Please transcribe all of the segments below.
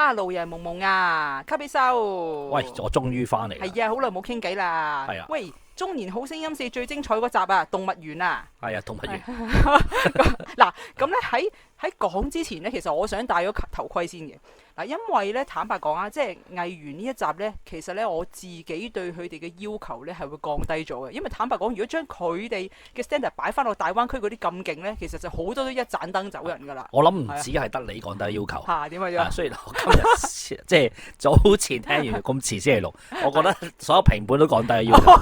Hello，又係夢夢啊，吸起收。喂，我終於翻嚟啦。係啊，好耐冇傾偈啦。係啊喂，中年好聲音4最精彩嗰集啊，動物園啊。係啊，動物園。嗱，咁咧喺講之前咧，其實我想戴咗頭盔先嘅。嗱，因為咧坦白講啊，即係藝員呢一集咧，其實咧我自己對佢哋嘅要求咧係會降低咗嘅。因為坦白講，如果將佢哋嘅 standard 擺翻落大灣區嗰啲咁勁咧，其實就好多都一盞燈走人㗎啦。我諗唔止係得你講低要求。嚇點啊？雖然我今日即係早前聽完咁遲先嚟錄，我覺得所有評判都講低要求。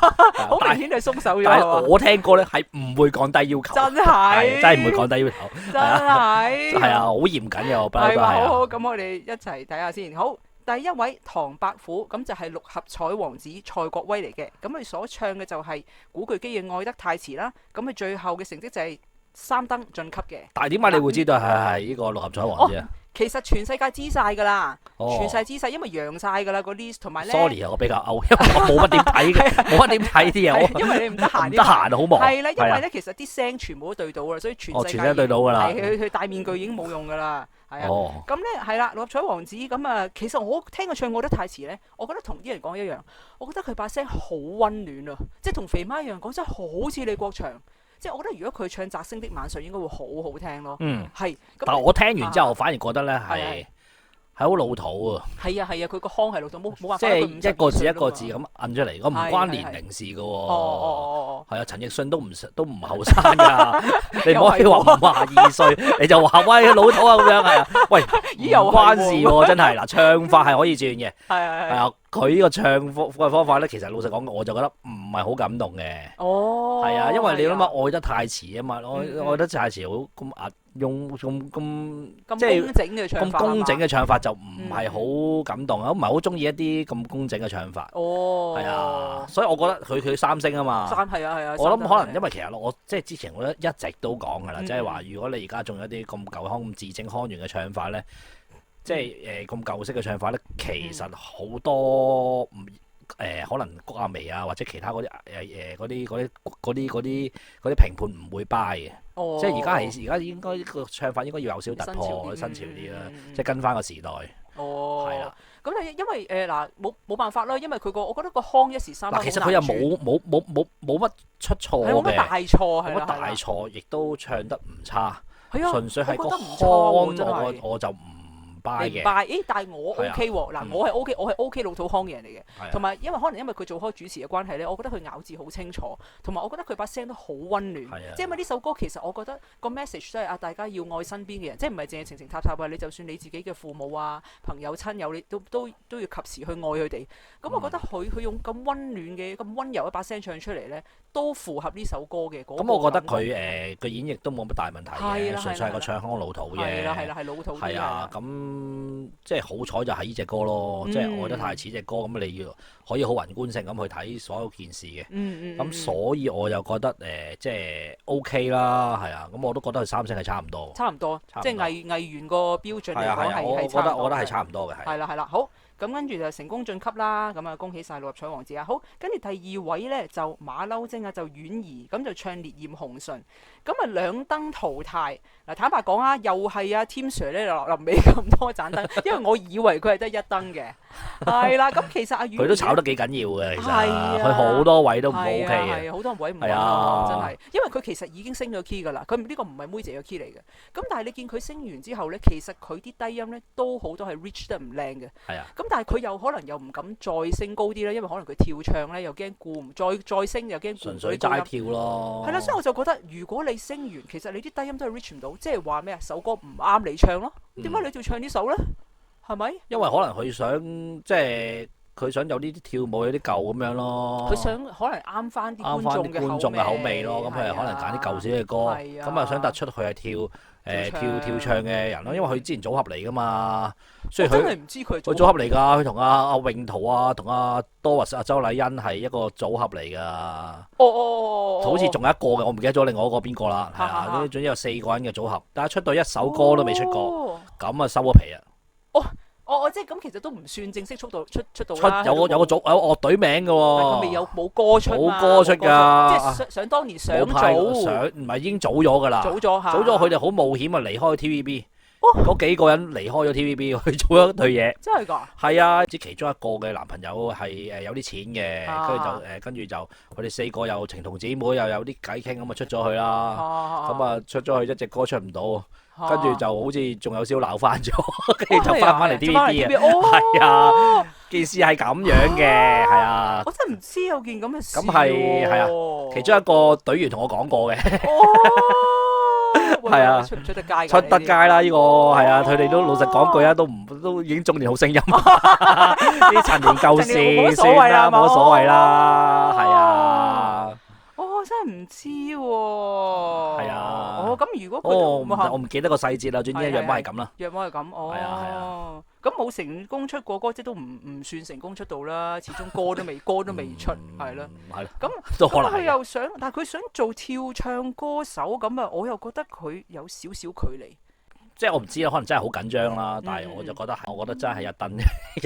好明顯係鬆手咗。但係我聽過咧係唔會講低要求。真係真係唔會講低要求。真係。係啊，好嚴謹嘅我不嬲都係。好好，咁我哋一齊睇下先。好，第一位唐伯虎，咁就係六合彩王子蔡國威嚟嘅。咁佢所唱嘅就係古巨基嘅《愛得太遲》啦。咁佢最後嘅成績就係3登晉級嘅。但係點解你會知道係呢個六合彩王子啊？其實全世界知晒㗎啦，哦全世界知晒，因為揚晒㗎啦個 list，同埋咧。Sorry 啊，我比較 out，因為我冇乜點睇嘅，冇乜點睇啲嘢。係因為你唔得閒，唔得閒啊，好忙。係啦，因為咧其實啲聲全部都對到啦，所以全世界全聲對到㗎啦。佢戴面具已經冇用㗎啦。係啊，咁咧係啦，六合彩王子咁啊，其實我聽佢唱《愛得太遲》咧，我覺得同啲人講一樣，我覺得佢把聲好溫暖啊，即係同肥媽一樣講，真係好似李國祥。即係我覺得如果佢唱《摘星的晚上》應該會好好聽咯。嗯，係。但係我聽完之後，反而覺得咧係好老土啊。係啊，佢個腔係老土，冇辦法。即係一個字一個字咁摁出嚟，咁唔關年齡事㗎喎。係啊，陳奕迅都唔後生㗎，你唔可以話52歲，你就話喂老土啊咁樣係啊。喂，唔關事喎，真係嗱，唱法係可以轉嘅。係啊，佢呢個唱嘅方法咧，其實老實講，我就覺得唔係好感動嘅。係啊，因為你諗下愛得太遲啊嘛，愛得太遲好咁用咁即係咁工整嘅唱法就唔係好感動啊，唔係好中意一啲咁工整嘅唱法。係啊，所以我覺得佢3星啊嘛。係啊。我諗可能因為其實我即係之前我一直都講㗎啦，即係話如果你而家仲有啲咁舊腔咁字正腔圓嘅唱法咧，即係咁舊式嘅唱法咧，其實好多可能谷婭溦啊或者其他嗰啲評判唔會 buy 嘅。即係而家應該個唱法應該要有少突破，新潮啲啦，即係跟翻個時代。係啦。咁因為嗱冇辦法啦，因為我覺得個腔一時三刻。其實佢又冇乜出錯嘅，冇乜大錯，冇乜大錯，亦都唱得唔差。係啊，純粹係個腔，我就唔 buy 嘅。但係我 OK 喎。嗱，我係 OK 老土腔嘅人嚟嘅。同埋因為佢做開主持嘅關係咧，我覺得佢咬字好清楚，同埋我覺得佢把聲都好溫暖。即係因為呢首歌其實我覺得個 message 都係大家要愛身邊嘅人，即係唔係淨係情情塔塔啊？你就算你自己嘅父母啊、朋友親友，你都要及時去愛佢哋。咁我覺得佢用咁溫暖嘅、咁溫柔一把聲唱出嚟咧，都符合呢首歌嘅嗰個。咁我覺得佢嘅演繹都冇乜大問題嘅，純粹係個唱腔老土啫。係老土。係啊，咁即係好彩就係呢隻歌咯，即係愛得太遲隻歌，咁你要可以好宏觀性咁去睇所有件事嘅。咁所以我又覺得即係 OK 啦，係啊，咁我都覺得佢3星係差唔多。差唔多，即係藝員個標準嚟講係我覺得係差唔多嘅。係啦，好。咁跟住就成功晉級啦，咁啊恭喜晒六合彩王子啊！好，跟住第2位咧就馬騮精啊，就婉兒咁就唱《烈焰紅唇》，咁啊2登淘汰。嗱，坦白講啊，又係啊 Tim Sir 咧臨尾咁多盞燈，因為我以為佢係得1登嘅。係啦，咁其實婉兒佢都炒得幾緊要嘅，其實佢好多位都唔 OK 嘅，好多位唔啱，真係。因為佢其實已經升咗 key 㗎啦，佢呢個唔係妹姐嘅 key 嚟嘅。咁但係你見佢升完之後咧，其實佢啲低音咧都好多係 reach 得唔靚嘅。係啊。咁但係佢又可能又唔敢再升高啲啦，因為可能佢跳唱咧又驚顧唔再升又驚顧唔到。純粹齋跳咯。係啦，所以我就覺得如果你升完，其實你啲低音都係 reach 唔到，即係話咩啊？首歌唔啱你唱咯，點解你要唱呢首咧？係咪？因為可能佢想即係佢想有呢啲跳舞有啲舊咁樣咯。佢想可能啱翻啲觀眾嘅口味咯，咁佢可能揀啲舊少嘅歌，咁啊想突出佢係跳唱嘅人咯，因為佢之前組合嚟噶嘛，所以佢真係唔知佢組合嚟㗎，佢同阿詠圖啊，同阿 Doris 周禮欣係一個組合嚟㗎。好似仲有一個嘅，我唔記得咗另外一個邊個啦。係啊，總之有4個人嘅組合，但係出到一首歌都未出過，咁啊收咗皮啊！即係咁，其實都唔算正式出道啦。有個樂隊名嘅喎。佢未有冇歌出冇歌出㗎。即係想當年上組。唔係已經早咗㗎啦。早咗佢哋好冒險啊，離開 TVB。嗰幾個人離開咗 TVB 去做一對嘢。真係㗎？係啊，即其中一個嘅男朋友係有啲錢嘅，跟住就佢哋4個又情同姊妹，又有啲偈傾，咁啊出咗去啦。咁啊出咗去一隻歌出唔到，跟住就好似仲有少鬧翻咗，跟住就翻嚟 TVB 啊。係啊，件事係咁樣嘅，係啊。我真係唔知有件咁嘅事。咁係啊，其中一個隊員同我講過嘅。係啊，出唔出得街？出得街啦！呢個係啊，佢哋都老實講句啊，都已經中年好聲音，啲陳年舊事算啦，冇所謂啦，係啊。真係唔知喎。係啊。咁如果我唔記得個細節啦，總之約摸係咁啦。約摸係咁，係啊。咁冇成功出過歌，即都唔算成功出道啦。始終歌都未出，係啦。係啦。咁佢又想，但係佢想做跳唱歌手咁啊，我又覺得佢有少少距離。即係我唔知啦，可能真係好緊張啦。但係我就覺得真係一燈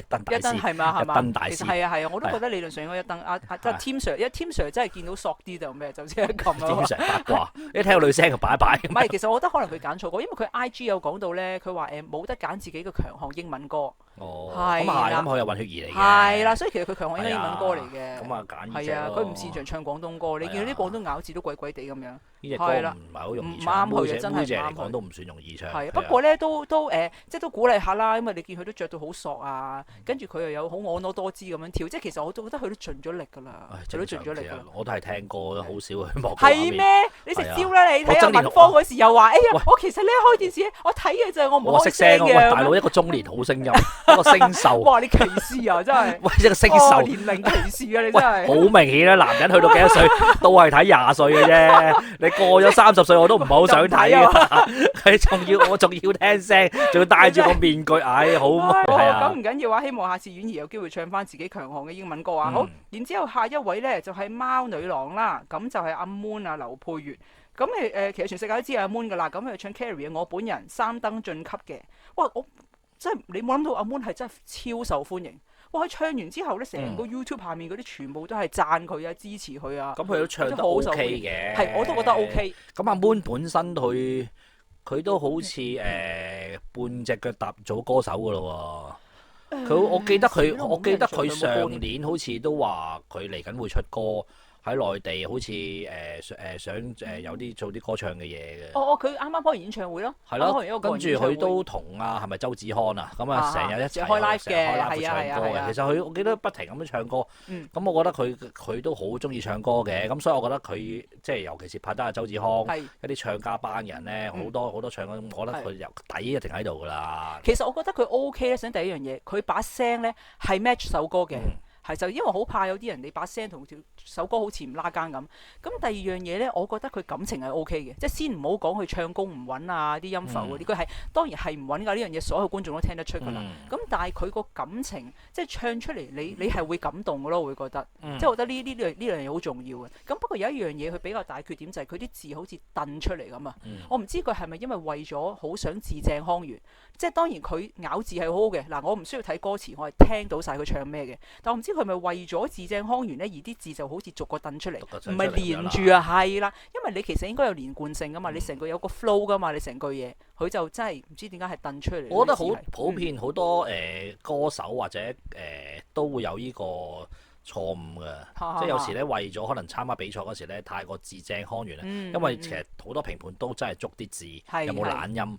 大師，係嘛？一燈大師。其實係啊，我都覺得理論上應該一燈。即係 Tim Sir，因為 Tim Sir 真係見到索啲就咩，就即係咁咯。Tim Sir 八卦，一聽個女聲就擺一擺。唔係，其實我覺得可能佢揀錯過，因為佢 IG 有講到咧，佢話冇得揀自己嘅強項英文歌。咁咁佢係混血兒嚟嘅。係啦，所以其實佢強項應該英文歌嚟嘅。咁啊揀係啊，佢唔擅長唱廣東歌，你見到啲廣東咬字都鬼鬼地咁樣。呢隻歌唔係好容易唱，妹姐嚟講都唔算容易唱。係不過咧都即係都鼓勵下啦，因為你見佢都着到好索啊，跟住佢又有好婀娜多姿咁樣跳，即係其實我都覺得佢都盡咗力㗎啦，佢都盡咗力㗎。我都係聽歌都好少去望。係咩？你食蕉啦你睇下文芳嗰時又話，哎呀，我其實咧開電視我睇嘅就係我唔開聲嘅。大佬一個中年好聲音，一個聲秀。哇！你歧視啊，真係。喂，一個聲秀。年齡歧視啊，你真係。好明顯啦，男人去到幾多歲都係睇20歲嘅啫。你過咗30歲我都唔係好想睇啊！我仲要聽聲，仲要戴住個面具，唉，好係啊！咁唔緊要啊，希望下次婉兒有機會唱翻自己強項嘅英文歌啊！好，然之後下一位咧就係貓女郎啦，咁就係阿 Moon 啊，劉佩玥。咁其實全世界都知阿 Moon 噶啦，咁佢唱 Carrie 嘅我本人3登晉級嘅。哇！我真係你冇諗到阿 Moon 係真係超受歡迎。哇！佢唱完之後咧，成個 YouTube 下面嗰啲全部都係讚佢啊，支持佢啊。咁佢都唱得 OK 嘅。係，我都覺得 OK。咁阿 Moon 本身佢都好似半隻腳踏做歌手噶咯喎。我記得佢上年好似都話佢嚟緊會出歌。喺內地好似想有啲做啲歌唱嘅嘢嘅。佢啱啱開完演唱會咯。係咯。跟住佢都同係咪周子康啊？咁啊成日一齊開 live 嘅，唱歌嘅。其實我記得不停咁樣唱歌。咁我覺得佢都好中意唱歌嘅。咁所以我覺得佢即係尤其是拍得阿周子康一啲唱家班人咧，好多唱歌，我覺得佢由底一定喺度㗎啦。其實我覺得佢 OK 咧，想第一樣嘢，佢把聲咧係 match 首歌嘅。係就因為好怕有啲人你把聲同條首歌好似唔拉更咁。咁第二樣嘢咧，我覺得佢感情係 O K 嘅，即係先唔好講佢唱功唔穩啊，啲音符嗰啲，佢係當然係唔穩㗎。呢樣嘢所有觀眾都聽得出㗎啦。咁但係佢個感情即係唱出嚟，你係會感動㗎咯，會覺得。即係我覺得呢樣嘢好重要嘅。咁不過有一樣嘢佢比較大缺點就係佢啲字好似掟出嚟咁啊。我唔知佢係咪因為為咗好想字正腔圓，即係當然佢咬字係好好嘅。嗱，我唔需要睇歌詞，我係聽到晒佢唱咩嘅。但我唔知佢係咪為咗字正腔圓咧，而啲字就好似逐個掟出嚟，唔係連住啊，係啦，因為你其實應該有連貫性噶嘛，你成個有個 flow 噶嘛，你成句嘢，佢就真係唔知點解係掟出嚟。我覺得好普遍，好多歌手或者都會有呢個錯誤嘅，即係有時咧為咗可能參加比賽嗰時咧太過字正腔圓咧，因為其實好多評判都真係捉啲字，有冇懶音。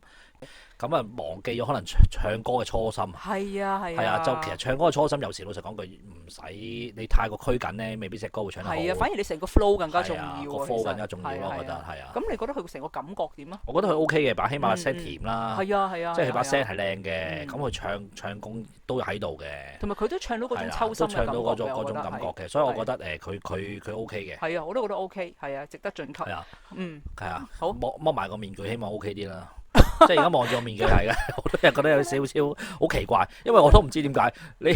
咁啊，忘記咗可能唱歌嘅初心。係啊，就其實唱歌嘅初心，有時老實講句，唔使你太過拘謹咧，未必隻歌會唱得好。係啊，反而你成個 flow 更加重要。個 flow 更加重要咯，我覺得係啊。咁你覺得佢成個感覺點啊？我覺得佢 OK 嘅，起碼把聲甜啦。係啊，即係佢把聲係靚嘅，咁佢唱功都喺度嘅。同埋佢都唱到嗰種抽心嘅感覺。唱到嗰種感覺嘅，所以我覺得佢 OK 嘅。係啊，我都覺得 OK，係啊，值得晉級。係啊，係啊，好剝埋個面具，希望 OK 啲啦。即係而家望住個面具係嘅，好多人覺得有少少好奇怪，因為我都唔知點解你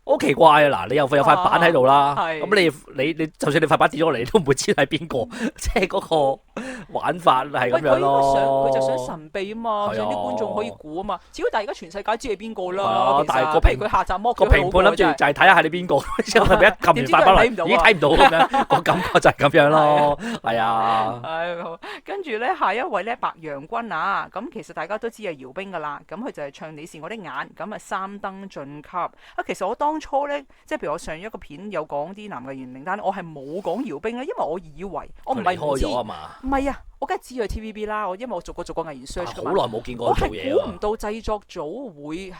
好奇怪啊！嗱，你有塊板喺度啦，咁你就算你塊板跌咗落嚟，都唔會知係邊個，即係嗰個玩法係咁樣喂，咯。佢就想神秘啊嘛，係啊想啲觀眾可以估啊嘛。只要但係而家全世界知係邊個係啦啊，但係譬如佢下集剝個評判諗住就係睇下你邊個，之後係咪一撳完發翻嚟已經睇唔到咁樣，個感覺就係咁樣咯。係啊。好，跟住咧下一位咧白楊君啊，咁其實大家都知係姚兵噶啦，咁佢就係唱《你是我的眼》，咁啊三登晉級啊。其實我當初咧，即係譬如我上一個片有講啲男藝員名單，我係冇講姚兵咧，因為我以為我唔係唔知，唔係啊，我梗係知佢 TVB 啦，因為我逐個藝員 search 噶嘛。好耐冇見過佢做嘢我係估唔到製作組會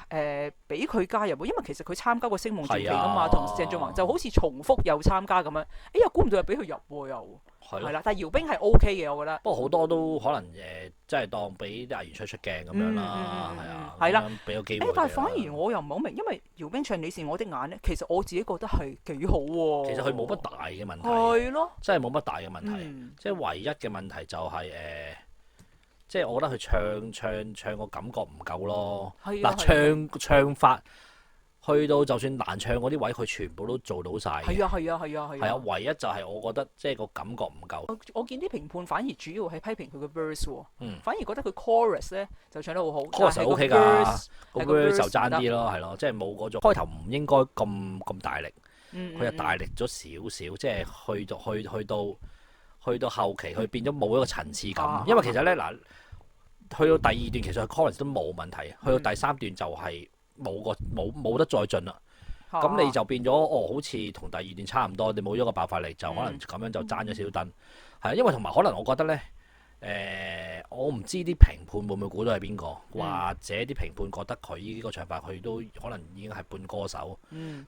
俾佢加入，因為其實佢參加過《星夢傳奇》噶嘛，同鄭俊弘就好似重複又參加咁樣。又估唔到又俾佢入喎又。係啦，但係姚兵係 OK 嘅，我覺得。不過好多都可能即係當俾啲藝員出鏡咁樣啦，係啊，係啦，俾個機會。但係反而我又唔係好明，因為姚兵唱《你是我的眼》咧，其實我自己覺得係幾好喎。其實佢冇乜大嘅問題，係咯，真係冇乜大嘅問題。即係唯一嘅問題就係即係我覺得佢唱個感覺唔夠咯。嗱，唱法。去到就算難唱嗰啲位，佢全部都做到晒。係啊，唯一就係我覺得即係個感覺唔夠。我見啲評判反而主要係批評佢嘅 verse 喎，反而覺得佢 chorus 咧就唱得好好。chorus 係 OK 㗎，個 verse 就爭啲咯，係咯，即係冇嗰種開頭唔應該咁大力，佢就大力咗少少，即係去到後期，佢變咗冇一個層次感。因為其實咧嗱，去到第二段其實佢 chorus 都冇問題，去到第三段就係。冇得再進啦，咁你就變咗好似同第二段差唔多，你冇咗個爆發力，就可能咁樣就爭咗少燈，係因為同埋可能我覺得咧，我唔知啲評判會唔會估到係邊個，或者啲評判覺得佢呢個唱法佢都可能已經係半歌手，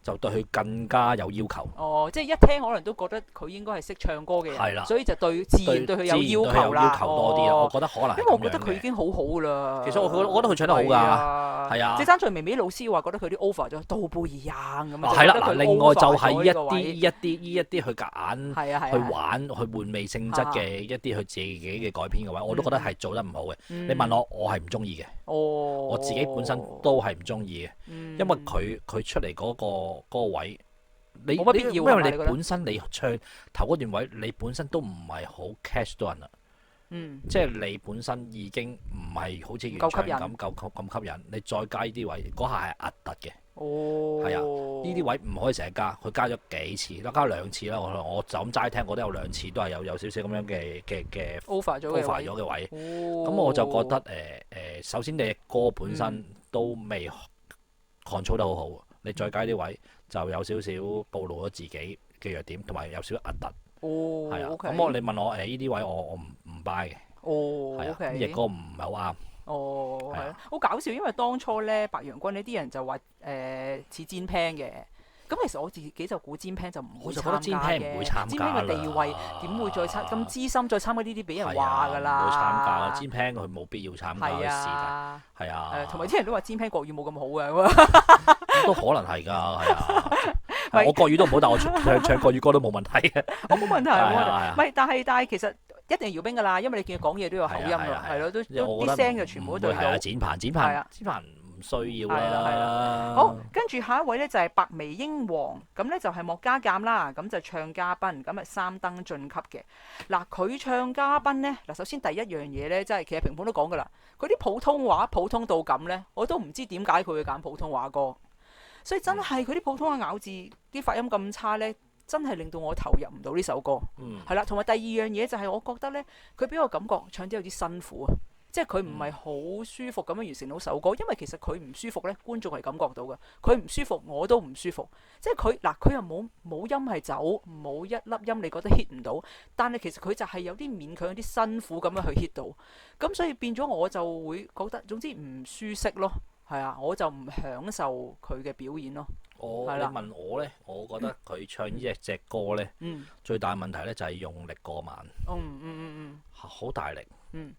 就對佢更加有要求。即係一聽可能都覺得佢應該係識唱歌嘅人，所以就自然對佢有要求啦。要求多啲咯，我覺得可能。因為我覺得佢已經好好啦。其實我覺得佢唱得好㗎，係啊。即係爭在微微老師話覺得佢啲 over 咗，倒背如人咁樣。係啦，嗱，另外就係呢一啲去夾硬去玩去換味性質嘅一啲佢自己嘅改編嘅位，我都覺得係做得唔好嘅。你問我係唔中意嘅。我自己本身都係唔中意嘅，因為佢出嚟嗰個位，冇乜必要。因為你本身你唱頭嗰段位，你本身都唔係好 catch 到人啦。即係你本身已經唔係好似原唱咁咁吸引，你再加呢啲位，嗰下係壓突嘅。係啊，呢啲位唔可以成日加，佢加咗幾次，加兩次啦。我就咁齋聽，我都有兩次都係有少少咁樣嘅 over 咗嘅位。咁我就覺得首先你歌本身都未 control 得好好，你再加啲位就有少少暴露咗自己嘅弱點，同埋有少少壓突。係啊，咁你問我呢啲位我唔 buy 嘅。係啊，咁亦歌唔係好啱。係好搞笑，因為當初咧白楊君呢啲人就話似煎 pan 嘅，咁其實我自己就估煎 pan 就唔會參加嘅。煎 pan 唔會參加，煎 pan 嘅地位點會再咁資深再參加呢啲俾人話㗎啦。唔會參加煎 pan 佢冇必要參加嘅事㗎。係啊，同埋啲人都話煎 pan 國語冇咁好嘅，都可能係㗎，係啊。我國語都唔好，但我唱國語歌都冇問題嘅。我冇問題，冇問題。唔係，但係其實一定係姚兵㗎啦，因為你見佢講嘢都有口音㗎，係咯，都啲聲就全部都對到。係啊，剪盤唔需要啦。好，跟住下一位咧就係白眉鷹王，咁咧就係莫家淦啦，咁就唱嘉賓，咁啊三登晉級嘅。嗱，佢唱嘉賓咧，嗱首先第一樣嘢咧，即係其實評判都講㗎啦，佢啲普通話普通到咁咧，我都唔知點解佢會揀普通話歌。所以真係佢啲普通話咬字啲發音咁差呢，真係令到我投入唔到呢首歌。係啦，同埋第二樣嘢就係我覺得呢，佢俾我感覺唱得有啲辛苦啊，即係佢唔係好舒服咁樣完成到首歌。因為其實佢唔舒服呢，觀眾係感覺到嘅。佢唔舒服，我都唔舒服。即係佢又冇音係走，冇一粒音你覺得 hit 唔到，但係其實佢就係有啲勉強、有啲辛苦咁樣去 hit 到。咁所以變咗我就會覺得，總之唔舒適咯。係啊，我就唔享受佢嘅表演咯。你問我呢，我覺得佢唱呢隻歌呢，最大問題呢就係用力過慢。好大力。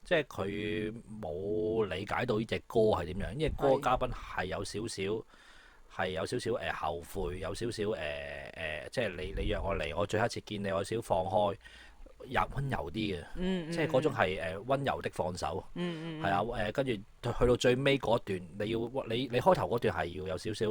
即係佢冇理解到呢隻歌係點樣，因為歌嘅嘉賓係有少少後悔，有少少即係你約我嚟，我最後一次見你，我少放開。温柔啲嘅，即係嗰種係温柔的放手，係啊，跟住去到最尾嗰段，你開頭嗰段係要有少少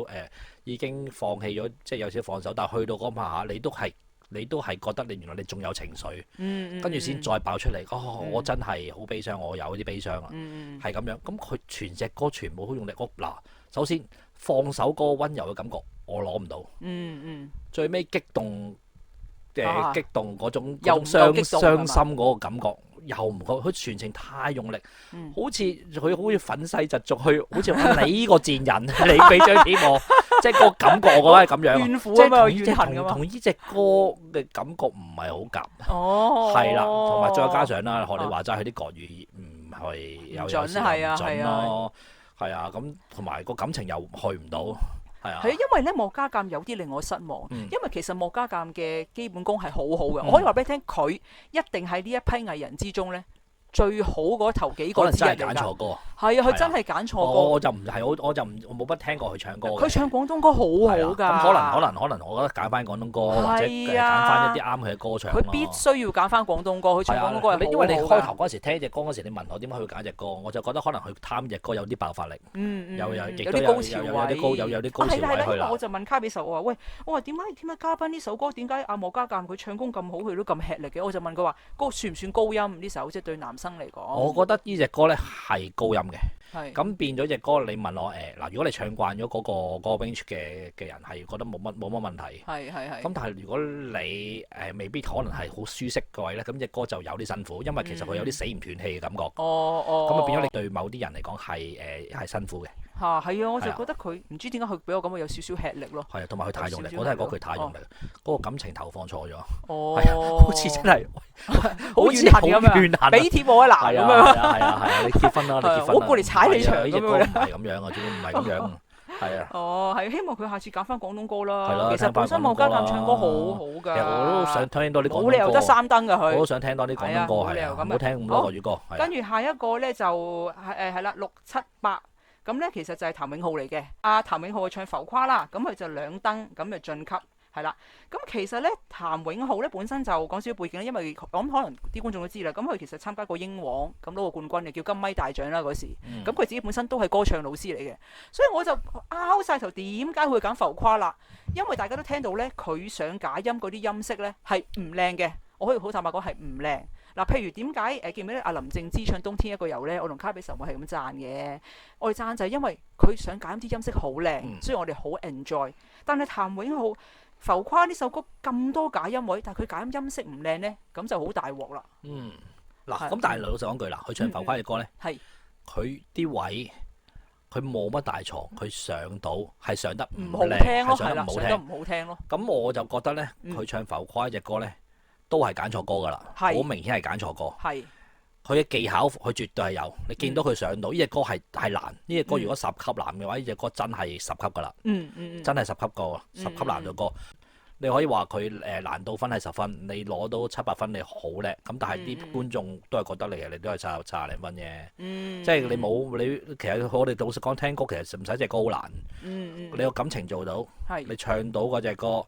已經放棄咗，即係有少少放手，但係去到嗰下你都係你都係覺得你原來你仲有情緒，嗯跟住先再爆出嚟。我真係好悲傷，我有啲悲傷啊，係咁樣。咁佢全隻歌全部好用力。嗱，首先放手嗰個溫柔嘅感覺，我攞唔到。最尾激動激動嗰種傷心嗰個感覺。又唔夠，佢全程太用力，好似佢好似憤世嫉俗，好似你呢個賤人，你俾張帖我，即係個感覺我覺得係咁樣，怨婦啊嘛，怨恨同呢隻歌嘅感覺唔係好夾，係啦，同埋再加上啦，學你話齋，佢啲國語唔係有時唔準咯，係啊，咁同埋個感情又去唔到。係啊，因為咧莫家淦有啲令我失望，因為其實莫家淦嘅基本功係好好嘅，我可以話俾你聽，佢一定喺呢一批藝人之中咧最好嗰頭幾個之一嚟㗎。可能真係揀錯歌。係啊，佢真係揀錯歌。我就唔係，我冇乜聽過佢唱歌。佢唱廣東歌好好㗎。咁可能我覺得揀翻廣東歌，或者揀翻一啲啱佢嘅歌唱。佢必須要揀翻廣東歌，佢唱廣東歌係好好㗎。因為你開頭嗰時聽隻歌嗰時，你問我點解佢揀隻歌，我就覺得可能佢貪隻歌有啲爆發力，有啲高潮位，有啲高潮位去啦。我就問卡比獸，我話點解嘉賓呢首歌點解阿莫家淦佢唱功咁好，佢都咁吃力嘅？我就問佢話，算唔算高音呢首？即係對男生嚟講。我覺得呢隻歌咧係高音嘅。咁變咗隻歌，你問我嗱，如果你唱慣咗嗰個 range 嘅人，係覺得冇乜問題。咁但係如果你未必可能係好舒適嘅位咧，咁隻歌就有啲辛苦，因為其實佢有啲死唔斷氣嘅感覺。咁啊變咗你對某啲人嚟講係辛苦嘅。係啊，我就覺得佢唔知點解佢俾我感覺有少少吃力咯。係啊，同埋佢太用力，我都係講佢太用力，嗰個感情投放錯咗。好似真係好怨恨咁樣，俾貼我一嗱咁樣。係啊，你結婚啦，我過嚟踩你場咁樣。唔係咁樣啊，仲要唔係咁樣。係啊。係希望佢下次揀翻廣東歌啦。其實本身莫家淦唱歌好好㗎。我都想聽多啲廣東歌。冇理由得三燈㗎佢。我都想聽多啲廣東歌，係啊，唔好聽咁多國語歌。跟住下一個咧就係啦678。咁咧其實就係譚詠浩嚟嘅，譚詠浩唱浮誇啦，咁佢就2燈咁就晉級，係啦。咁其實咧譚詠浩咧本身就講少少背景咧，因為我諗可能啲觀眾都知啦，咁佢其實參加過英皇咁攞過冠軍嘅，叫金咪大獎啦嗰時。咁佢自己本身都係歌唱老師嚟嘅，所以我就拗晒頭點解會揀浮誇啦？因為大家都聽到咧，佢上假音嗰啲音色咧係唔靚嘅，我可以好坦白講係唔靚。嗱，譬如點解記唔記得阿林靜芝唱《冬天一個遊》咧？我同卡比神我係咁讚嘅，我哋讚就係因為佢想揀啲音色好靚，所以我哋好 enjoy。但係譚詠浩浮誇呢首歌咁多假音位，但係佢假音色唔靚咧，咁就好大鑊啦。嗱，咁但係老實講句啦，佢唱浮誇嘅歌咧，佢啲位佢冇乜大錯，佢上到係上得唔好聽咯，係啦，上得唔好聽咯。咁我就覺得咧，佢唱浮誇隻歌咧，都係揀錯歌噶啦，好明顯係揀錯歌。佢嘅技巧，佢絕對係有。你見到佢上到呢隻歌係難，呢隻歌如果10級難嘅話，呢隻歌真係10級噶啦。真係10級歌，10級難嘅歌。你可以話佢難度分係10分，你攞到700分，你好叻。咁但係啲觀眾都係覺得你都係70零分啫。即係你冇你，其實我哋老實講聽歌，其實唔使隻歌好難。你個感情做到，你唱到嗰隻歌。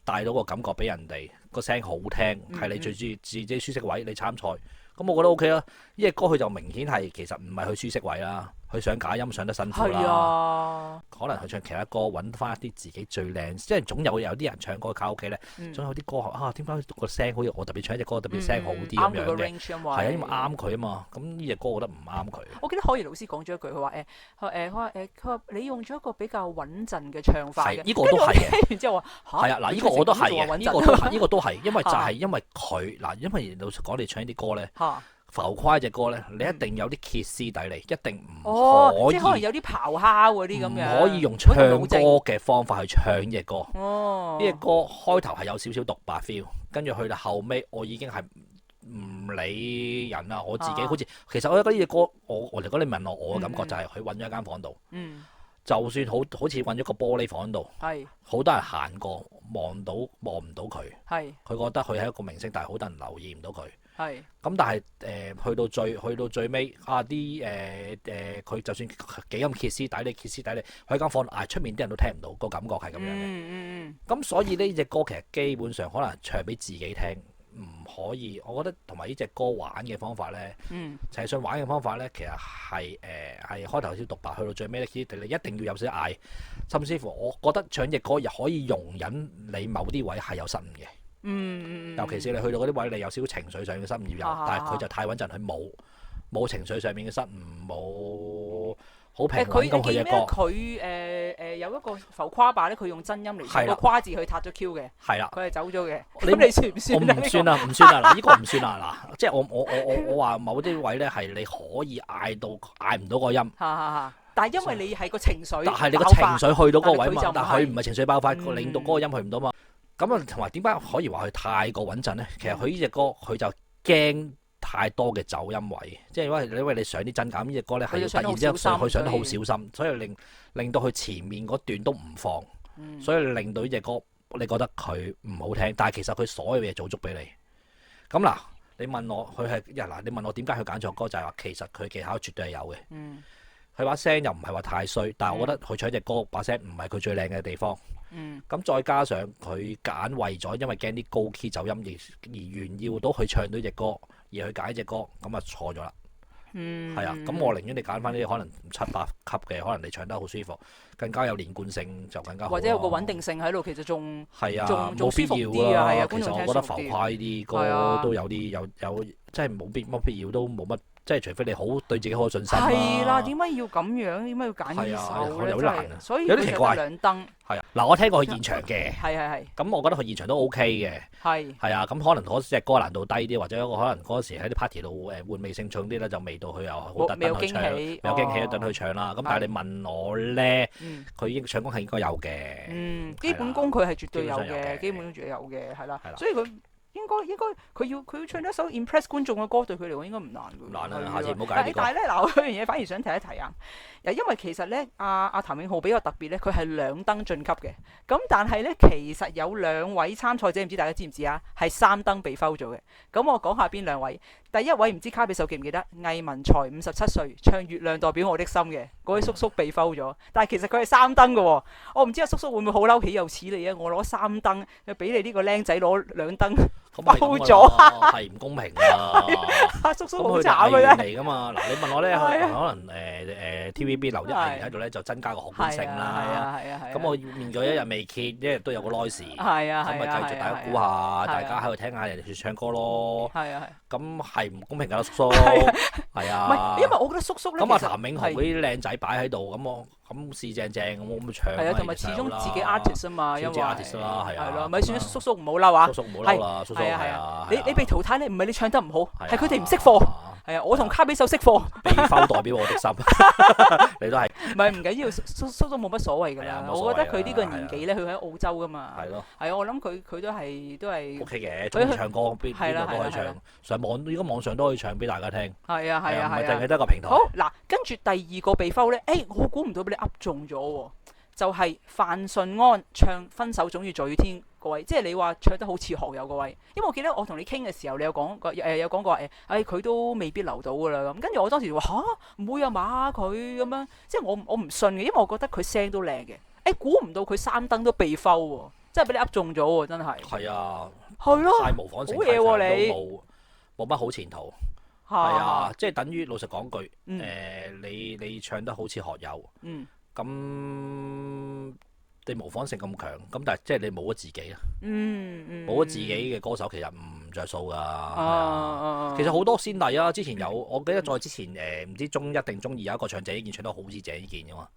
帶到個感覺俾人哋，個聲好聽，係你最中意自己舒適位，你參賽，咁我覺得 OK 啦。呢隻歌佢就明顯係其實唔係佢舒適位啦，佢上假音上得辛苦啦。可能佢唱其他歌揾翻一啲自己最靚，即係總有啲人唱歌卡拉 OK 咧，總有啲歌點解個聲好似我特別唱一隻歌特別聲好啲咁樣嘅，係啊，因為啱佢啊嘛。咁呢隻歌我覺得唔啱佢。我記得可怡老師講咗一句，佢話佢話你用咗一個比較穩陣嘅唱法嘅，呢個都係嘅。然之後話係啊，嗱呢個我都係嘅，呢個都係，因為就係因為佢嗱，因為老實講你唱啲歌咧。浮誇隻歌咧，你一定有啲歇斯底里，一定唔可以，即係可能有啲咆哮嗰啲咁樣，唔可以用唱歌嘅方法去唱呢隻歌。呢隻歌開頭係有少少獨白 feel， 跟住去到後尾，我已經係唔理人啦。我自己好似其實我覺得呢隻歌，如果你問我嘅感覺就係佢揾咗一間房度，就算好似揾咗個玻璃房度，好多人行過望唔到佢，佢覺得佢係一個明星，但係好多人留意唔到佢。咁但係去到最尾佢就算幾咁歇斯底里，佢喺間房嗌出面啲人都聽唔到，個感覺係咁樣嘅。咁所以呢隻歌其實基本上可能唱俾自己聽，唔可以，我覺得同埋呢隻歌玩嘅方法咧，陳奕迅玩嘅方法咧，其實係開頭先獨白，去到最尾咧，你一定要有少少嗌，甚至乎我覺得唱隻歌又可以容忍你某啲位係有失誤嘅。尤其是你去到嗰啲位，你有少少情緒上嘅失誤要有，但係佢就太穩陣，佢冇情緒上面嘅失誤，冇好平穩咁佢隻歌。佢有一個浮誇版咧，佢用真音嚟個誇字去撻咗 Q 嘅。係啦，佢係走咗嘅。咁你算唔算？我唔算啦，唔算啦。嗱，呢個唔算啦。嗱，即係我話某啲位咧係你可以嗌唔到個音。但係因為你係個情緒，但係你個情緒去到嗰個位嘛，但係佢唔係情緒爆發，令到嗰個音去唔到嘛。咁啊，同埋點解可以話佢太過穩陣咧？其實佢呢隻歌佢就驚太多嘅走音位，即係因為你上啲真假呢隻歌咧係要突然之間佢上得好小心，所以令到佢前面嗰段都唔放，所以令到呢隻歌你覺得佢唔好聽，但係其實佢所有嘢做足俾你。咁嗱，你問我佢係你問我點解佢揀錯歌，就係話其實佢技巧絕對係有嘅。佢把聲又唔係話太衰，但係我覺得佢唱隻歌把聲唔係佢最靚嘅地方。咁再加上佢揀為咗，因為驚啲高 key 走音而炫耀到佢唱到隻歌，而去揀隻歌，咁啊錯咗啦。係啊，咁我寧願你揀翻啲可能7、8級嘅，可能你唱得好舒服，更加有連貫性就更加好。或者有個穩定性喺度，其實仲冇必要啲啊。係啊，其實我覺得浮誇呢啲歌都有啲有，即係冇乜必要，都冇乜。即係除非你好對自己好有信心。係啦，點解要咁樣？點解要揀呢首咧？有啲難啊，所以有啲奇怪。兩燈係啊，嗱，我聽過佢現場嘅。係。咁我覺得佢現場都 OK 嘅。係啊，咁可能嗰隻歌難度低啲，或者可能嗰時喺啲 party 度換味性重啲咧，就味道佢又好特登去唱，有驚喜等佢唱啦。咁但係你問我咧，佢唱功係應該有嘅。基本功佢係絕對有嘅，基本功絕對有嘅，係啦。所以佢。應該佢要唱一首 impress 觀眾嘅歌，對佢嚟講應該唔難嘅。唔難啊，下次唔好解。但係咧，嗱，我有樣嘢反而想提一提啊。因為其實咧，阿譚詠麟比較特別咧，佢係兩燈晉級嘅。咁但係咧，其實有兩位參賽者，唔知大家知唔知啊？係3燈被 foul 咗嘅。咁我講下邊兩位。第一位唔知卡比手記唔記得？魏文才57歲，唱《月亮代表我的心》嘅嗰位叔叔被 foul 咗。但係其實佢係3燈嘅喎。我唔知阿叔叔會唔會好嬲，豈有此理啊！我攞3燈，又俾你呢個僆仔攞2燈。foul 咗係唔公平㗎！叔叔好慘啊！嚟㗎嘛。嗱，你問我咧，可能TVB 留啲藝員喺度咧，就增加個可觀性啦。咁我面咗一日未揭，一日都有個 noise。咁咪繼續大家估下，大家喺度聽下人哋唱歌咯。咁係唔公平㗎，叔叔。係啊。唔係，因為我覺得叔叔咧，咁譚詠麟嗰啲靚仔擺喺度，咁四正正，咁我咪唱。係啊，同埋始終自己 artist 啊嘛，因為。artist 啦，係啊。係咯，咪算叔叔唔好嬲啊！叔叔唔好嬲啦，叔叔係啊。你被淘汰咧，唔係你唱得唔好，係佢哋唔識貨。係啊，我同卡比手識貨。被 foul 代表我的心，你都係。唔係唔緊要，叔叔都冇乜所謂㗎啦。我覺得佢呢個年紀咧，佢喺澳洲㗎嘛。係咯。係啊，我諗佢都係。OK 嘅，中意唱歌邊度都可以唱，上網依家網上都可以唱俾大家聽。係啊，唔係淨係得個平台。好嗱，跟住第二個被 foul 咧，我估唔到俾你噏中咗喎，就係范順安唱《分手總要在雨天》嗰位，即係你話唱得好似學友嗰位，因為我記得我同你傾嘅時候，你有講過佢都未必留到㗎啦咁。跟住我當時話嚇唔會啊嘛佢咁樣，即係我唔信嘅，因為我覺得佢聲都靚嘅。估唔到佢3燈都被 foul 喎，真係俾你噏中咗喎，真係。係啊。係咯。太模仿性好嘢喎你。冇乜好前途。係啊，即係等於老實講句，你唱得好似學友。咁你模仿性咁強，咁但係即係你冇咗自己啊！冇咗自己嘅歌手其實唔着數㗎。其實好多先例啊！之前有，我記得再之前唔知中一定中二有一個唱鄭伊健唱得好似鄭伊健㗎嘛。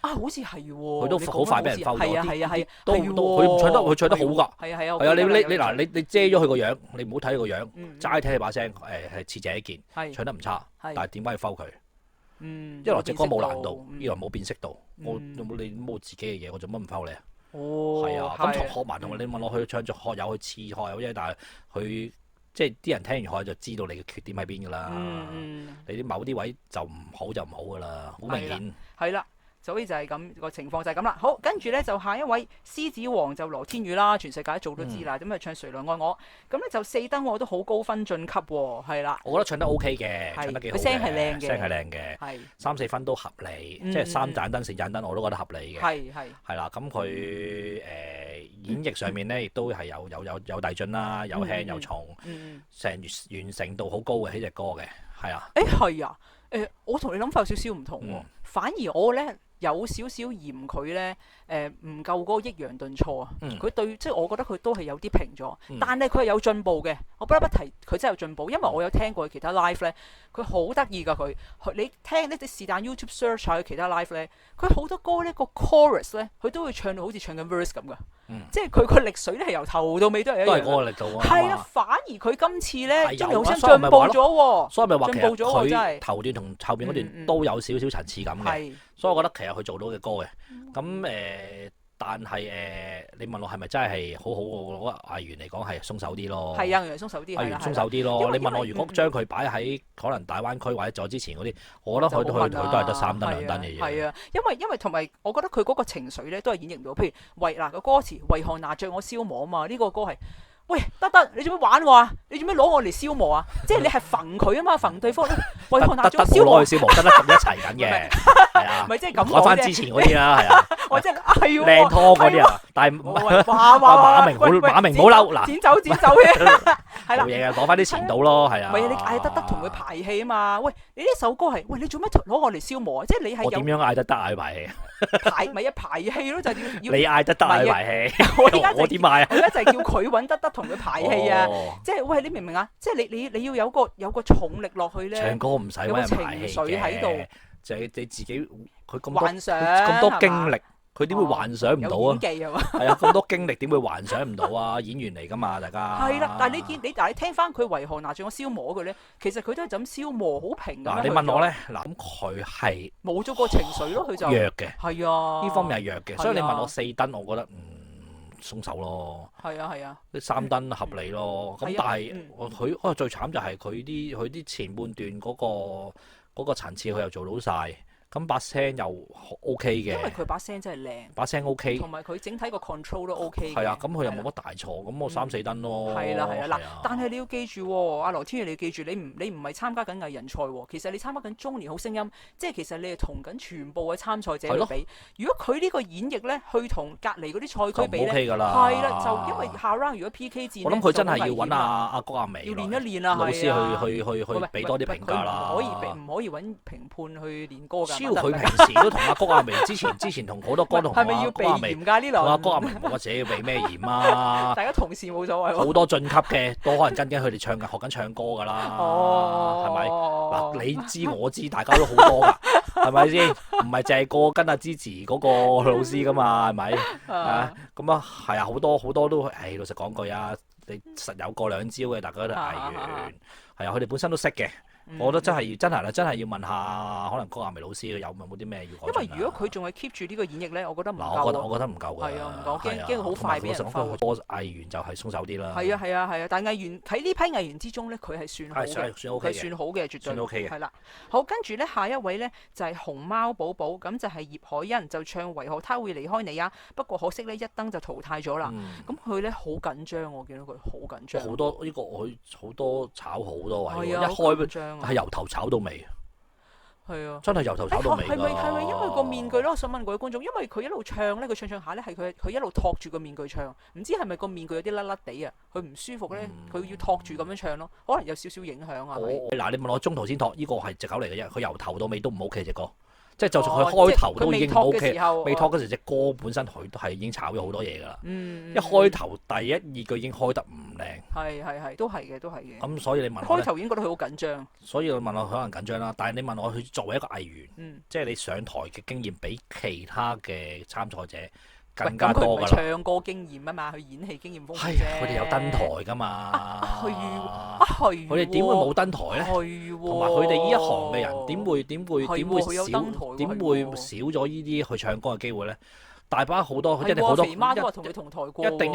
好似係喎。佢都好快俾人摟咗啲。都佢唱得好㗎。係啊！你遮咗佢個樣，你唔好睇佢個樣，齋睇佢把聲係似鄭伊健，唱得唔差。但係點解要摟佢？一來隻歌冇難度，二來冇辨識度，你冇自己嘅嘢，我做乜唔 foul 你啊？係啊，咁學埋同你問我去唱咗學友去似學友啫，但係佢即係啲人聽完學友就知道你嘅缺點喺邊㗎啦。你啲某啲位就唔好就唔好㗎啦，好明顯。係啦，所以就係咁個情況就係咁啦。好，跟住咧就下一位獅子王就羅天宇啦，全世界做都知啦。咁啊唱誰來愛我，咁咧就四燈我都好高分晉級喎，係啦。我覺得唱得 OK 嘅，唱得幾好嘅，佢聲係靚嘅，聲係靚嘅，係3-4分都合理，即係3盞燈4盞燈我都覺得合理嘅。係啦，咁佢演繹上面咧亦都係有遞進啦，有輕有重，完成度好高嘅呢隻歌嘅，係啊。係啊，我同你諗法有少少唔同喎，反而我咧有少少嫌佢咧唔夠嗰個抑揚頓挫啊。佢對即係我覺得佢都係有啲平咗，但係佢係有進步嘅。我不得不提佢真係有進步，因為我有聽過佢其他 live 咧，佢好得意㗎佢。你聽呢啲是但 YouTube search 下佢其他 live 咧，佢好多歌咧個 chorus 咧，佢都會唱到好似唱緊 verse 咁㗎。即係佢個力水咧係由頭到尾都係一樣。都係嗰個力度啊。係啦，反而佢今次咧真係好似進步咗喎。所以咪話其實佢頭段同後邊嗰段都有少少層次感嘅。所以我覺得其實佢做到嘅歌嘅。咁但係你問我係咪真係好好？我覺得藝員嚟講係鬆手啲咯。係啊，鬆手啲。藝員鬆手啲咯。你問我如果將佢擺喺可能大灣區或者再之前嗰啲，我覺得佢都係得3燈2燈嘅嘢。係啊，因為同埋我覺得佢嗰個情緒咧都係演繹到，譬如嗱個歌詞為何拿著我消磨啊嘛，呢個歌係。喂，得，你做咩玩我啊？你做咩攞我嚟消磨啊？即係你係揈佢啊嘛，揈對方。為何拿著消磨？消磨得咁一齊緊嘅，係啊。咪即係咁講翻之前嗰啲啦，係啊。我即係係喎。靚拖嗰啲啊，但係馬明唔好嬲嗱。剪走嘅。係啦。冇嘢嘅，講翻啲前度咯，係啊。唔係你嗌得同佢排戲啊嘛？喂，你呢首歌係你做咩攞我嚟消磨啊？即係你係我點樣嗌得嗌排戲？排戲咯，就係要你嗌得嗌排戲。我點嗌啊？我而家就係叫佢揾得同佢排戲啊！即係喂，你明唔明啊？即係你要有個重力落去咧。唱歌唔使揾人排戲嘅，就係你自己佢咁多經歷，佢點會幻想唔到啊？演技係嘛？係啊，咁多經歷點會幻想唔到啊？演員嚟㗎嘛，大家。係啦，但係你聽翻佢為何拿住我消磨佢咧？其實佢都係就咁消磨，好平㗎。嗱，你問我咧，嗱咁佢係冇咗個情緒咯，佢就弱嘅。係啊，呢方面係弱嘅，所以你問我4燈，我覺得鬆手咯。係啊，啲3燈合理咯。咁但係佢最慘就係佢啲前半段嗰個層次佢又做到晒。咁把聲又 OK 嘅，因為佢把聲真係靚，把聲 OK，同埋佢整體個 control 都 OK 嘅。係啊，咁佢又冇乜大錯，咁我3-4燈咯。係啦，嗱，但係你要記住喎，阿羅天宇你要記住，你唔係參加緊藝人賽喎，其實你參加緊中年好聲音，即係其實你係同緊全部嘅參賽者去比。如果佢呢個演繹咧，去同隔離嗰啲賽區比咧，係啦，就因為下 round 如果 PK 戰，我諗佢真係要揾阿谷亞薇，要練一練啊，老師去俾多啲評價啦。唔可以揾評判去練歌㗎。佢平時都同阿谷亞薇之前同好多歌同阿谷亞薇，同阿谷亞薇或者要避咩嚴啊？大家同事冇所謂。好多晉級嘅都可能跟緊佢哋學緊唱歌㗎啦，係咪？嗱，你知我知，大家都好多㗎，係咪先？唔係淨係個跟阿芝芝嗰個老師㗎嘛，係咪？咁啊，係啊，好多都，老實講句啊，你實有過兩招嘅，大家都係藝員，係啊，佢哋本身都識嘅。我覺得真係要問下，可能谷亞薇老師有冇啲咩要改進。因為如果佢仲係 keep 住呢個演繹咧，我覺得唔夠。我覺得唔夠㗎。係啊，唔夠，驚好快俾人發。多藝員就係鬆手啲啦。係啊，但係藝員喺呢批藝員之中咧，佢係算好嘅，佢算好嘅，絕對算 OK 嘅。係啦，好，跟住咧下一位咧就係熊貓寶寶，咁就係葉海茵就唱為何他會離開你啊？不過可惜咧一燈就淘汰咗啦。咁佢咧好緊張，我見到佢好緊張。好多呢個佢好多炒好多位，一開係由頭炒到尾。係啊，真係由頭炒到尾㗎。係咪因為個面具咧？我想問各位觀眾，因為佢一路唱咧，佢唱下咧係佢一路托住個面具唱，唔知係咪個面具有啲甩甩地啊？佢唔舒服咧，佢要托住咁樣唱咯，可能有少少影響啊。嗱，你問我中途先托，呢個係藉口嚟嘅啫。佢由頭到尾都唔 OK 隻歌。即係就算佢開頭都已經唔 OK，未拖嗰時隻歌本身佢都係已經炒咗好多嘢㗎啦。一開頭第一二句已經開得唔靚。係，都係嘅。咁所以你問我開頭已經覺得佢好緊張。所以你問我可能緊張啦，但係你問我佢作為一個藝員，即係你上台嘅經驗比其他嘅參賽者更加多㗎啦。唱歌經驗啊嘛，佢演戲經驗豐富啫。佢哋有登台㗎嘛。係。佢哋點會冇登台咧？同埋佢哋呢一行嘅人點會少咗呢啲去唱歌嘅機會咧？大把好多，係一定好多，肥媽都話同佢同台過喎，一定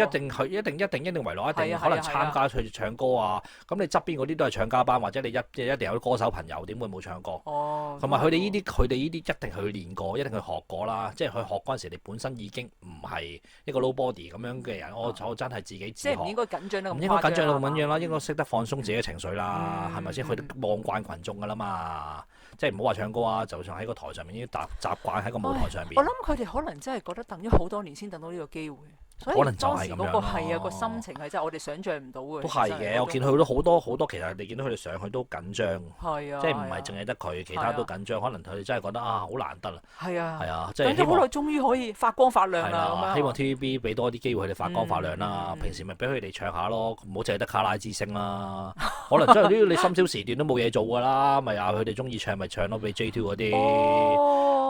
圍落，一定可能參加去唱歌啊。咁你側邊嗰啲都係唱家班，或者你一定有啲歌手朋友，點會冇唱歌？同埋佢哋呢啲一定去練過，一定去學過啦。即係佢學嗰陣時，你本身已經唔係一個 nobody 咁樣嘅人，我真係自己自學。即係唔應該緊張得咁誇張。唔應該緊張到咁樣啦，應該識得放鬆自己嘅情緒啦，係咪先？佢哋望慣群眾㗎啦嘛。即係唔好話唱歌啊，就算喺個台上面已經習慣喺個舞台上面。我諗佢哋可能真係覺得等咗好多年先等到呢個機會，所以可能就係咁樣當時嗰個係啊個心情係真係我哋想像唔到嘅。都係嘅，我見佢都好多，其實你見到佢哋上去都緊張，係啊，即係唔係淨係得佢，其他都緊張。可能佢哋真係覺得好難得啦。係啊，係啊，即係等咗好耐，終於可以發光發亮啦。係啦，希望 TVB 俾多啲機會佢哋發光發亮啦。平時咪俾佢哋唱下咯，唔好淨係得卡拉之星啦。可能真係啲你深宵時段都冇嘢做㗎啦，咪佢哋中意唱咪唱咯，俾 J2 嗰啲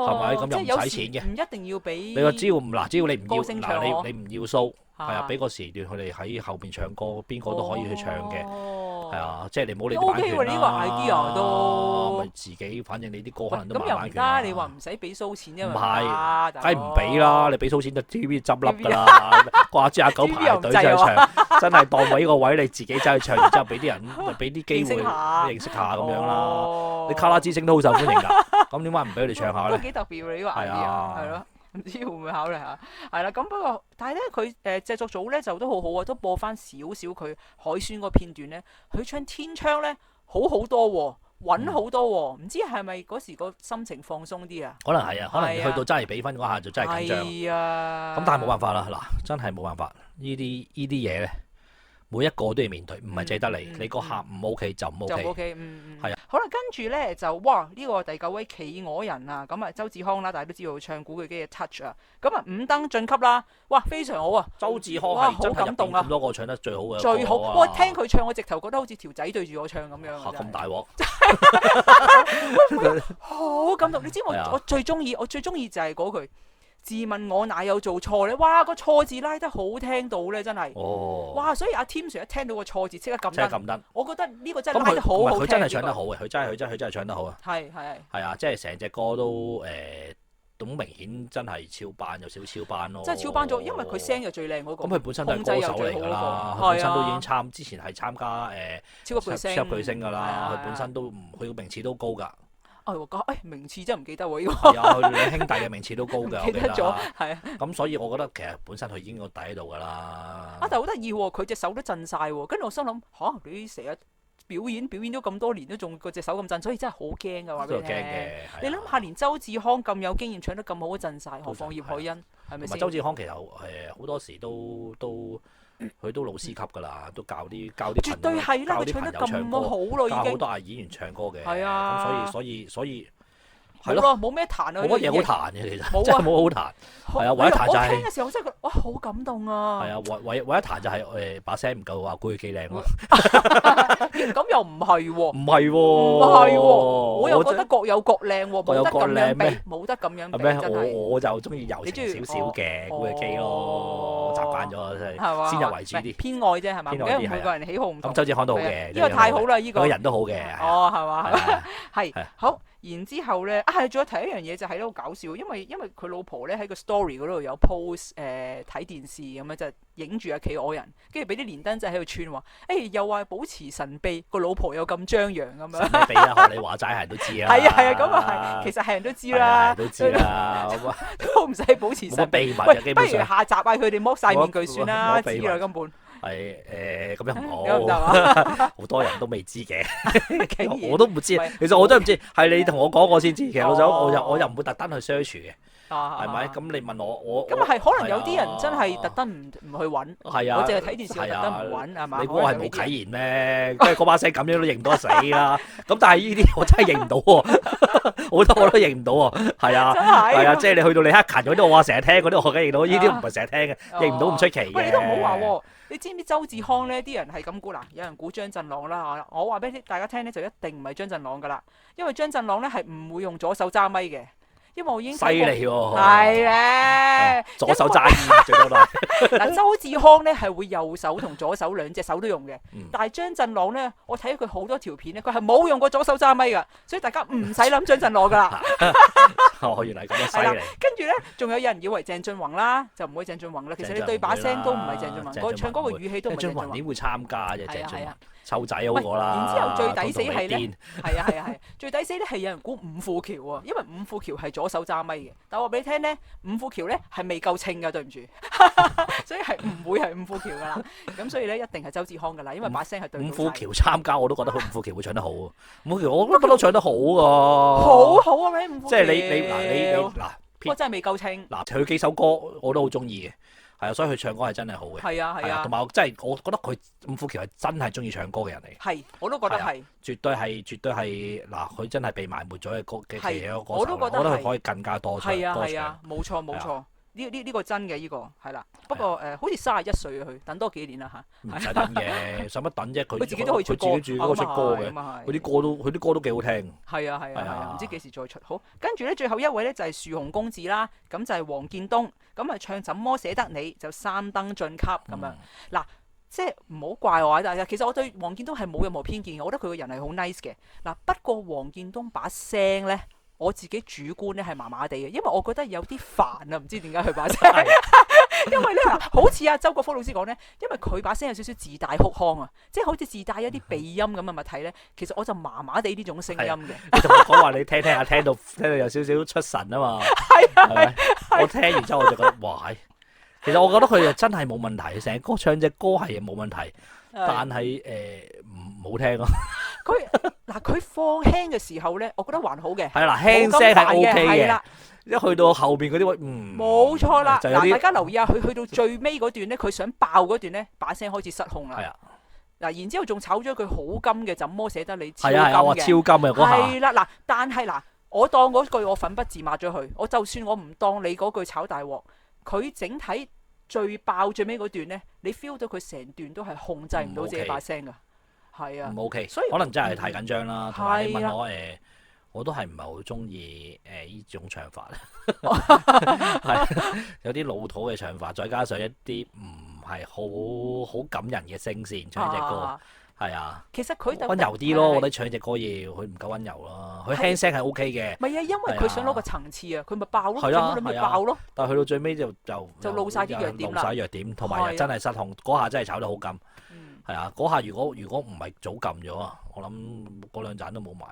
係咪？咁又唔使錢嘅，唔一定要俾。你話只要你唔要你唔要 show，係啊，俾個時段佢哋喺後邊唱歌，邊個都可以去唱嘅，係啊，即係你唔好理啲版權啦。呢個 idea 都咪自己，反正你啲歌可能都咁又唔版權啦。得，你話唔使俾 show 錢啫唔嘛？係，梗係唔俾啦！你俾 show 錢就 TVB 執笠㗎啦，掛住阿狗排隊就去唱，真係當位個位你自己走去唱，然之後俾啲人俾啲機會認識下咁樣啦。你卡拉之星都好受歡迎㗎，咁點解唔俾佢哋唱下咧？都幾特別喎！呢個 idea 係咯。唔知會唔會考慮下？係啦，咁不過，但係咧，佢製作組咧就都好好啊，都播翻少少佢海選嗰片段咧，佢唱天窗咧好多喎，穩好多喎，唔知係咪嗰時個心情放鬆啲啊？可能係啊，可能去到真係比分嗰下就真係緊張。係啊，咁但係冇辦法啦，嗱，真係冇辦法，呢啲嘢咧。每一個都要面對，唔係淨係得你，你個客唔 OK 就唔 OK。就 OK， 係啊。好啦，跟住咧就哇呢個第9位企鵝人啊，咁啊周志康啦，大家都知道唱古巨基嘅 Touch 啊，咁啊5燈晉級啦，哇非常好啊！周志康係真係好感動啊，咁多個唱得最好嘅。最好，我聽佢唱，我直頭覺得好似條仔對住我唱咁樣。嚇咁大鑊！好感動，你知我最中意就係嗰句。自問我哪有做錯咧？哇，個錯字拉得好聽到咧，真係。哇！所以阿 Tim Sir 一聽到個錯字，即刻撳燈。我覺得呢個真係拉得好好聽。佢真係唱得好嘅，佢真係唱得好啊。係啊，即係成隻歌都咁明顯真係超班，有少少超班咯。真係超班咗，因為佢聲又最靚嗰個。咁佢本身都係歌手嚟㗎啦，佢本身都已經之前係參加超級巨星㗎啦，佢本身都佢個名次都高㗎。名次真係唔記得喎，呢個係啊，佢兩兄弟嘅名次都高㗎，記得咗，係啊。咁所以我覺得其實本身佢已經個底喺度㗎啦。但係好得意喎，佢隻手都震晒喎，跟住我心諗你成日表演咗咁多年都仲個隻手咁震，所以真係好驚㗎，話俾你聽。你諗下，連周志康咁有經驗唱得咁好都震晒，何況葉海茵係咪先？周志康其實好多時都佢都老師級㗎啦，都教啲絕對係啦，佢唱得咁好咯，已經教好多係演員唱歌嘅。係啊，咁所以係咯，冇咩彈啊，冇乜嘢好彈嘅，其實真係冇好彈。係啊，唯一彈就係我聽嘅時候真係覺得哇，好感動啊！係啊，唯一彈就係把聲唔夠話古巨基靚咯。咁又唔係喎，唔係喎，我又覺得各有各靚喎，冇得咁樣比，冇得咁樣比真係。我就中意柔情少少嘅古巨基咯，習慣咗真係先入為主啲，偏愛啫係嘛？因為每個人喜好唔同。咁周志康都好嘅，呢個太好啦！呢個人都好嘅。哦，係嘛？係好。然之後咧，仲有提一樣嘢就係好搞笑，因為佢老婆咧喺個 story 嗰度有 post 睇電視咁樣就影住阿企鵝人，跟住俾啲連登仔喺度串話，又話保持神秘，個老婆又咁張揚咁樣。神秘啦，學你話齋係人都知啦。係啊，咁啊係，其實係人都知啦，都知啦，都唔使保持神秘。秘密嘅基本上。不如下集佢哋剝晒面具算啦，知啦根本。係咁樣唔好，好多人都未知嘅，我都唔知。其實我真係唔知，係你同我講我先知。其實老實講，我又唔會特登去 search 嘅，係咪？咁你問我咁啊係，可能有啲人真係特登唔去揾。係啊，我淨係睇電視，我特登唔揾係嘛？你估我係冇啟言咩？即係嗰把聲咁樣都認唔到死啦。咁但係呢啲我真係認唔到喎，好多我都認唔到喎。係啊，係啊，即係你去到李克勤嗰啲，我話成日聽嗰啲，我梗係認到。呢啲唔係成日聽嘅，認唔到唔出奇嘅。喂，你都唔好話喎。你知唔知周志康呢啲人係咁估嗱？有人估張振朗啦，我話俾大家聽呢，就一定唔係張振朗噶啦，因為張振朗呢係唔會用左手揸咪嘅，因為我已經犀利喎，係咧，嘅，左手揸煙最多都係。嗱，周志康咧係會右手同左手兩隻手都用嘅，嗯但係張振朗咧，我睇佢好多條片咧，佢係冇用過左手揸咪噶，所以大家唔使諗張振朗噶啦。哦，原來咁樣犀係啦利。，跟住咧仲有人以為鄭俊弘啦，就唔會鄭俊弘啦。其實你對把聲都唔係鄭俊弘，個唱歌個語氣都唔係鄭俊弘。鄭俊弘點會參加啫？鄭俊弘係啊湊仔好過啦。然之後最抵死係咧同你癲，係最抵死咧係有人估伍富橋啊，因為伍富橋係左手揸咪嘅，但我話俾你聽咧，伍富橋咧係未夠稱噶，對唔住，所以係唔會係伍富橋噶啦。咁所以咧一定係周志康噶啦，因為把聲係對到晒。伍富橋參加我都覺得伍富橋會唱得好。伍富橋我都覺得唱得好㗎。好好啊，你伍富橋。即係你嗱，不過真係未夠稱。嗱佢幾首歌我都好中意嘅，係啊，所以佢唱歌係真係好嘅。係啊係啊同，埋我覺得佢伍富橋係真係中意唱歌嘅人嚟嘅。係我都覺得係。絕對係嗱，佢真係被埋沒咗嘅歌嘅其中一個歌手。我都覺得佢可以更加多唱。係啊多係啊，冇錯冇係錯。呢個真嘅呢個係啦，不過好似31歲啊佢，等多幾年啦嚇。唔使等嘅，使乜等啫？佢佢自己都可以出歌，佢自己都出歌嘅，佢啲歌都幾好聽。係啊係啊係係啊啊，唔知幾時再出。好，跟住咧最後一位咧就係樹熊公子啦，咁就係黃建東，咁啊唱怎麼捨得你就三登晉級咁樣。嗱，即係唔好怪我啊！但係其實我對黃建東係冇任何偏見嘅，我覺得佢個人係好 nice 嘅。嗱，不過黃建東把聲咧，我自己主觀咧係麻麻地嘅，因為我覺得有啲煩啊，唔知點解佢把聲。因為咧好似阿周國福老師講咧，因為佢把聲有少少自帶哭腔啊，即係好似自帶一啲鼻音咁嘅物體咧。其實我就麻麻地呢種聲音嘅。你同我講話你聽下，聽到有少少出神啊嘛。係咪？我聽完之後我就覺得哇，其實我覺得佢又真係冇問題，成歌唱隻歌係冇問題，但係唔好聽咯。佢放輕嘅時候咧，我覺得還好嘅。係啦，輕聲係 O K 嘅。啦，一去到後邊嗰啲位，冇錯啦。嗱，大就有啲家留意下，佢去到最尾嗰段咧，佢想爆嗰段咧，把聲開始失控啦。係啊，嗱，然之後仲炒咗佢好金嘅，怎麼捨得你超係啊，金我話超嘅。金嘅嗰下。係啦，嗱，但係嗱，我當嗰句我粉筆字抹咗佢，我就算我唔當你嗰句炒大鑊，佢整體最爆最尾嗰段咧，你 feel 到佢成段都係控制唔到自己把聲噶。係啊，唔 OK，所以可能真係太緊張啦。同埋你問係我我都係唔係好中意呢種唱法，係有啲老土嘅唱法，再加上一啲唔係好感人嘅聲線唱隻歌，係啊，其實佢溫柔啲咯，我覺得唱隻歌要佢唔夠溫柔咯，佢輕聲係 OK 嘅。唔係啊，因為佢想攞個層次啊，佢咪爆咯，係啊咁咪爆咯。但係去到最尾就露晒啲弱點啦，露晒弱點，同埋又真係失控，嗰下真係炒得好金。係啊，嗰下如果唔係早撳咗啊，我諗嗰兩盞都冇買。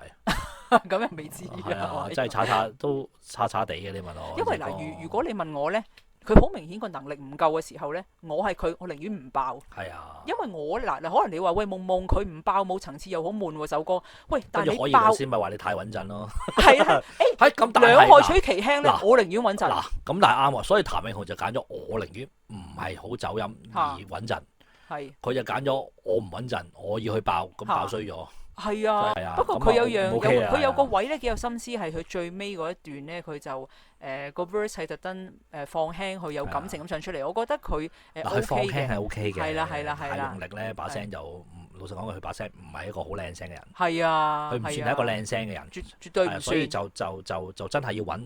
咁又未至於係啊，真係都差地嘅，你問我。因為嗱，如果你問我咧，佢好明顯個能力唔夠嘅時候咧，我係佢，我寧願唔爆。係啊。因為我嗱，可能你話喂夢夢佢唔爆冇層次又好悶喎首歌，喂但係你可以爆先咪話你太穩陣咯。係啊，咁兩害取其輕咧，我寧願穩陣。嗱，咁但係啱喎，所以譚詠麟就揀咗我寧願唔係好走音而穩陣。係。佢就揀咗我唔穩陣，我要去爆，咁爆衰咗。係啊，不過佢佢有個位咧幾有心思，係佢最尾嗰一段咧，佢就個 verse 係特登放輕，佢有感情咁唱出嚟。我覺得佢佢放輕係 OK 嘅。係啦係啦。太用力咧，把聲就老實講，佢把聲唔係一個好靚聲嘅人。係啊。佢唔算係一個靚聲嘅人。絕對唔算。所以就真係要揾。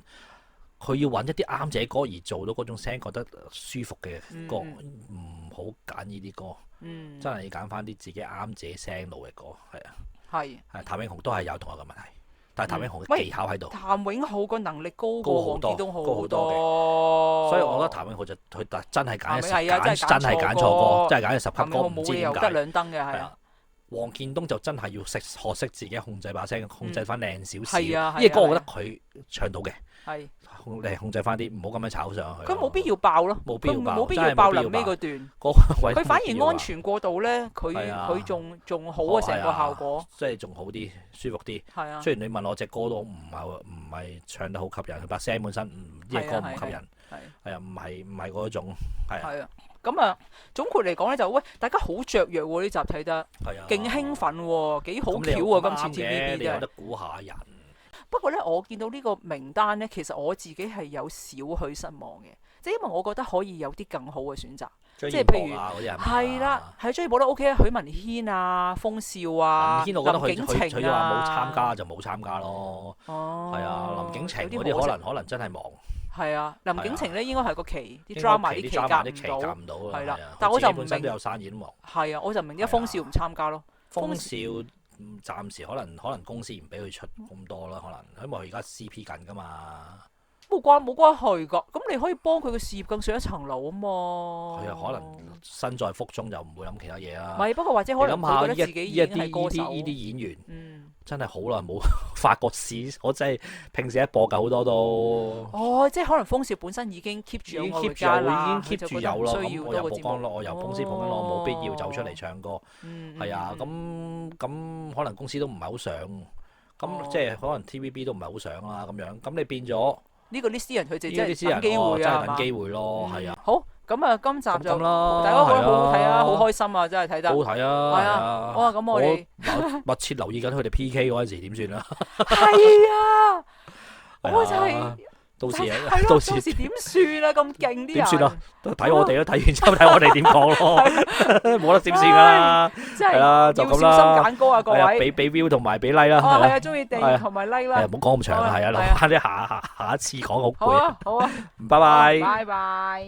佢要揾一啲啱自己歌而做到嗰種聲覺得舒服嘅歌，唔好揀呢啲歌。真係要揀翻啲自己啱自己聲路嘅歌，係啊。係譚詠麟都係有同一個問題，但係譚詠麟嘅技巧喺度。譚詠麟個能力高過黃建東好多，所以我覺得譚詠麟佢真係揀錯歌，真係揀咗十級歌，唔知點解。得兩燈嘅係啊。黃建東就真係要學識自己控制把聲，控制翻靚少少。呢個歌我覺得佢唱到嘅。係，控制翻啲，唔好咁樣炒上去。佢冇必要爆咯，冇必要爆臨尾嗰段。佢反而安全過度咧，佢仲好啊，成個效果。即係仲好啲，舒服啲。係啊。雖然你問我隻歌都唔係唱得好吸引，佢把聲本身呢隻歌唔吸引。係啊，唔係嗰種。係啊。咁啊，總括嚟講咧就喂，大家好雀躍喎，呢集睇得，勁興奮喎，幾好巧喎，今次 TVB 你有得估下人。不過咧，我見到呢個名單咧，其實我自己係有少許失望嘅，即係因為我覺得可以有啲更好嘅選擇，即係譬如係啦，係追捕都 OK 啊，許文軒啊，風少啊，林景晴啊，冇參加就冇參加咯。係啊，林景晴嗰啲可能真係忙。係啊，林景晴咧應該係個期啲應該 drama 啲期啲夾 drama 唔唔到係啦係啊但我就唔明佢自己本身都有生演喎。係啊，我就唔明點解風少唔參加咯。風少暫時可能公司唔俾佢出咁多啦，可能因為佢而家 CP 緊㗎嘛。冇關係㗎，咁你可以幫佢嘅事業更上一層樓啊嘛。佢啊可能身在福中就唔會諗其他嘢啦。唔係，不過或者可能你諗下佢覺得自己已經係歌手。呢啲演員嗯，真係好耐冇發過事，我真係平時一播夠好多都。哦，即係可能風少本身已經 keep 住有愛回家啦，已經 keep 住有咯。咁我又曝光咯，我由公司捧緊咯，冇必要走出嚟唱歌。係啊，咁可能公司都唔係好想，咁即係可能 TVB 都唔係好想啦咁樣。咁你變咗呢個呢啲人佢就呢真係等機會真係啊，等機會咯，係啊。好，咁啊，今集就咁啦，大家覺得好好睇啊，係啊好開心啊，真係睇得。好睇啊！係啊，哇！咁我哋密切留意緊佢哋 PK 嗰陣時點算啦。係啊，我就係到時啊，係咯，到時點算啊？咁勁啲人點算啊？睇我哋咯，睇完之後睇我哋點講咯，冇得點算㗎啦。真係係啦，就咁要小心啦。揀歌啊，各係啊，位。俾 view 同埋俾 like 啦。哦，係啊，中意訂閱同埋 like 啦。唔好講咁長啦，係啊，留翻啲下一次講好攰啊。好啊，好啊，拜拜。拜拜。